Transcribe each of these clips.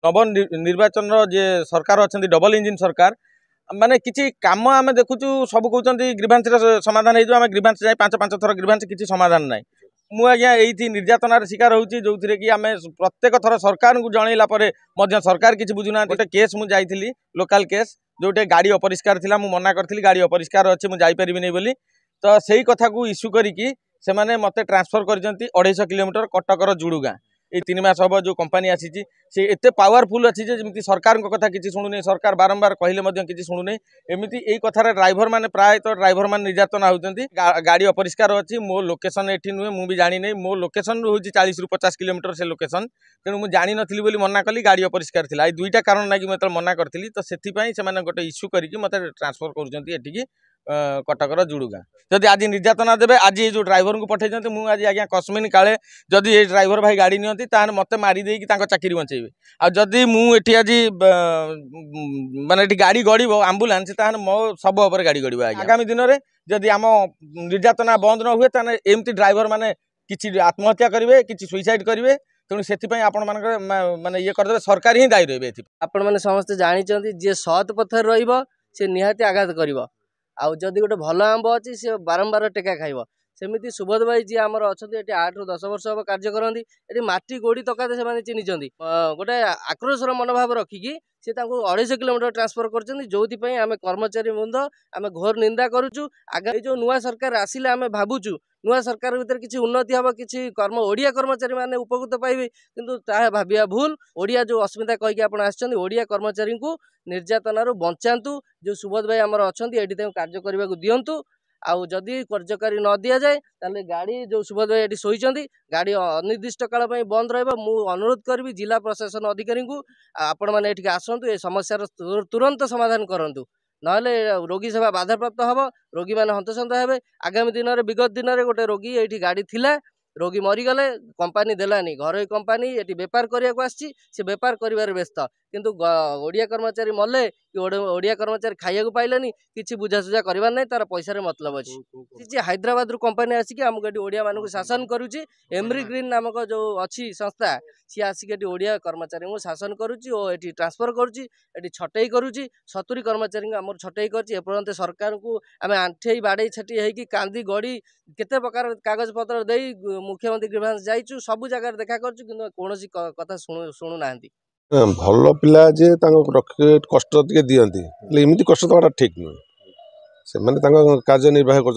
नव निर्वाचन जे सरकार अच्छा डबल इंजिन सरकार माने किसी काम आम देखु सब कहते ग्रीभांस समाधान हो ग्रीभांस जाए 5 थर ग्रीभांस किसी समाधान ना मु आज्ञा ये निर्यातनार शिकार होती जो थे कि आम प्रत्येक थर सरकार को जनइला सरकार किसी बुझुना गोटे केस मुझे लोकाल केस जोटे गाड़ी अपरिष्कार थी मना करी गाड़ी अपरिष्कार अच्छे मुझे बोली तो से ही कथा को इश्यू करी से मत ट्रांसफर कर 250 किलोमीटर कटकर जुड़ुगाँ ये 3 मास हम जो कंपनी आसी से एत पावरफुल अच्छी जमी सरकार कथा किसी शुणुनी सरकार बारंबार कहले किसी शुणुनी एमती यही कथार ड्राइवर मैंने प्रायतः ड्राइवर मैंने निर्यातना होती गाड़ी अपरिष्कार अच्छी मो लोकेशन ये नुहे मुझे जानी नहीं मो लोकेशन हूँ 40 ରୁ 50 किलोमीटर से लोकेशन तेणु मुझे जानी नी मना कली गाड़ी अपरिष्कार थी दुईटा कारण ना कि मुझे मना करी तो से गोटे इश्यू करके मत ट्रांसफर कर कटकर जुड़ुगाँ जदि आज निर्यातना देवे आज ये जो ड्राइवर को पठे मुझे आज आज्ञा कस्मिन काले जदि ये ड्राइवर भाई गाड़ी नियंती मत मारिदे चाकरी बचेबे आदि मुझे आज माने गाड़ी गड़ब आम्बुलांस मो सब उपर गाड़ी गड़ब आगामी दिन में जदि आम निर्यातना बंद न हुए ताने एमती ड्राइवर माने किसी आत्महत्या करेंगे किसी सुइसाइड करेंगे तेणु से आपण माने ये करदे सरकार ही दायी रही आपण मैंने समस्ते जानते जी सत पथर रे निहाती आघात कर आउ जदि गोटे भल आंब अच्छी सी बारंबार टेका खाइब सेमती सुबोध भाई जी आमर अच्छा 8 ରୁ 10 वर्ष हम कार्य करती ये माटी गोड़ी तकाते से चिन्हिंट गोटे आक्रोशर मनोभाव रखिकी सी 250 किलोमीटर ट्रांसफर कर आम कर्मचारी वृंद आम घोर निंदा करुचु आगे जो नुआ सरकार आसिले आम भावुचु नुआ सरकार भितर किसी उन्नति हम किसी ओडिया कर्मचारी मैंने उपकृत पाइबे किंतु ताहा भाविया भूल ओडिया जो अस्मिता कहीकि आप आसछन्ती ओडिया कर्मचारी को निर्यातनारू बंचातु जो सुबोध भाई आमर अच्छा ये कार्य करने को दिंतु आउ जदि कार्यकारी न दि जाए ताले गाड़ी जो सुबोध भाई ये शोचती गाड़ी अनिर्दिष्ट काल बंद रु अनुरोध करी जिला प्रशासन अधिकारी को आपण मैंने आसतु ये समस्यार तुरंत समाधान करूँ ना रोगी सेवा बाधाप्राप्त हम रोगी मैंने हंतसंत हे आगामी दिन में विगत दिन में गोटे रोगी ये गाड़ी थिला रोगी मरीगले कंपानी देलानी घर कंपानी ये बेपार करने को आसी बेपार कर व्यस्त किंतु ओडिया कर्मचारी मले कि ओडिया कर्मचारी खाइया पाइलानी किसी बुझासुझा करवार नहीं तार पैसा मतलब अच्छी हैदराबाद रु कंपानी आसिक आमको ये ओडिया मानक शासन करुच्ची एमरी ग्रीन नामक जो अच्छी संस्था सी आसिक ओडिया कर्मचारी को शासन करुच्ची और ये ट्रांसफर करुच्ची ये छटई करुच्ची 70 कर्मचारी आम छटई करपर्यंत सरकार को आम आंठे बाड़े छाटी होगी कांदी गड़ी केते प्रकार कागज पत्र दे मुख्यमंत्री ग्रीभांस जाइचु सब जगह देखा करूँ कि कौन कथा शुणुना भल पिला जे कष्ट दिखती एमती कष्ट देवाटा ठीक नुहे से कार्य निर्वाह कर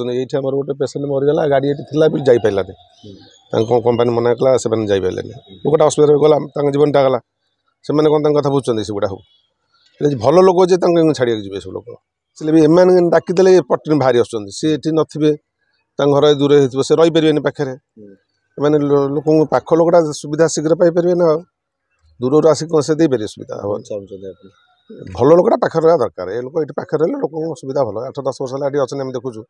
गोटे पेसेंट मरीगला गाड़ी ये थी जापारे कंपानी मना कला से जापारे गोटे असुविधा गला जीवनटा गला से कौन कथा बुझे से गुड़ा हो भल लोक जे छाड़ा जी सब लोक से एम डाकिदे पटनी बाहरी आसुँच सी ये नथिबे घर दूर हो से रही पारे पाखे मैंने लोक पाख लोकटा सुविधा शीघ्र पाइपर ना दूर आसिक कौन से देपारे सुविधा भल लोकटा पाखे रहा दरकार ये लोक ये पाखे रही लोक सुविधा भल 8-10 वर्ष है अच्छे देखुचु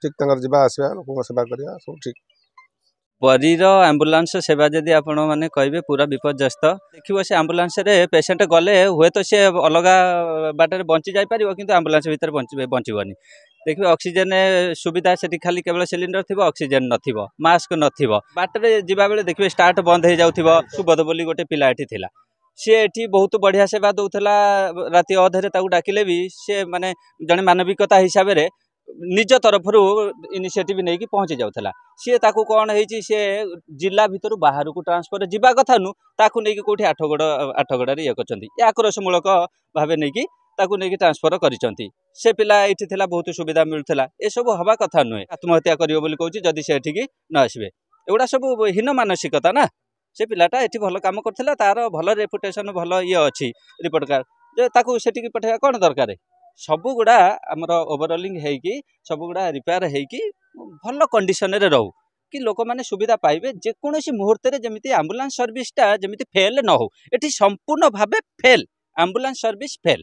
ठीक जावा आसवा लोक सेवा करवा सब ठीक बरीर आम्बुलांस सेवा जदि आपण मैंने कहे पूरा विपर्यस्त देखिए से आम्बुलांस रे पेसेंट गले हुए तो सी अलग बाटर बंची जापर कि आम्बुलांस भितर बचबनी देखिए ऑक्सीजन सुविधा से खाली केवल सिलिंडर थी ऑक्सीजन नथिबो मास्क नथिबो बाटरे जीवा बेले देखिए स्टार्ट बंद हो जाउथिबो सुबोध बोली गोटे पिला एठी थिला सी एठी बहुत बढ़िया सेवा दउथला राति अधरे ताकू डाकिले भी से माने जने मानविकता हिसाब रे निज तरफ इनिशिएटिव नहीं कि पहुँची जाऊला सी ताकू कौन है सी जिला भितर बाहर को ट्रांसफर जावा कथा नु ताकू नहीं कि कौटी आठगड़ा ये कर आक्रोशमूलक भाव नहीं कि ताकू नहीं कि ट्रांसफर करिसंती से पिला एठी थिला बहुत सुविधा मिलुथला ए सब हवा कथा नुहे आत्महत्या करियो बोली कहूची जदि से एठी न आसबे एगुड़ा सब हीन मानसिकता ना से पिलाटा एठी भल काम करथिला तार भल रेपुटेशन भल ये अच्छी रिपोर्ट कार्ड जे ताकू सेठी पठाइबा कोन दरकार सबू गुड़ा आमर ओवरऑलिंग होगी सब गुड़ा रिपेयर होगी भल कंडीशन रे रहू कि लोक मैंने सुविधा पाइबे जेकोसी मुहूर्त जमी आम्बुलांस सर्विसटा जमी फेल न हो एटी संपूर्ण भाव फेल आम्बुलांस सर्विस फेल